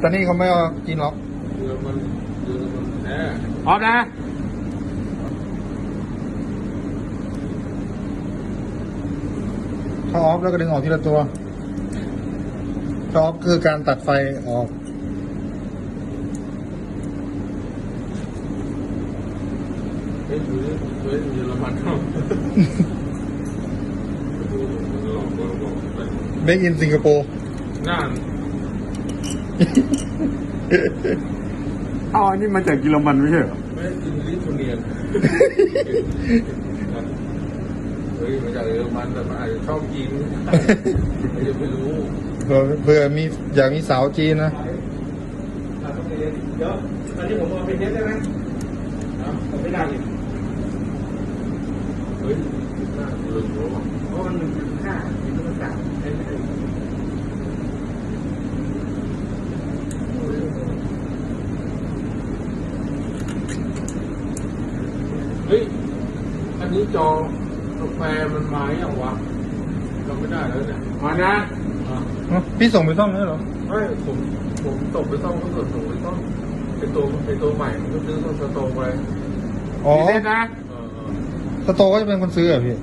ตอนนี้เขาไม่เอากินหรอกออฟนะถ้าออฟแล้วก็ดึงออกทีละตัวถ้าออฟคือการตัดไฟออกเมคอินสิงคโปร์นั่นอันนี้มาจากกิโลมันไม่ใช่เหรอไม่กินลิทูเนียนเฮ้ยมาจากเยอรมันแต่มันอาจจะชอบกินไม่รู้เผื่อมีอยากมีสาวจีนนะเดี๋ยวตอนนี้ผมเอาไปเทสได้ไหมผมไม่ได้อีกเฮ้ยน่าลืมรู้เพราะมัน1.5มีตัวต่างเฮ้ยอันนี้จอกาแฟมันมาอย่างวะเราไม่ได้แล้วเนี่ยมานะพี่ส่งไปซ่อมนี่เหรอไม่ผมตกไปซ่อมก็ส่งไปซ่อมเป็นตัวใหม่มันก็ซื้อต้นสโตไปอ๋อเล่นนะสโตก็จะเป็นคนซื้อเหรอพี่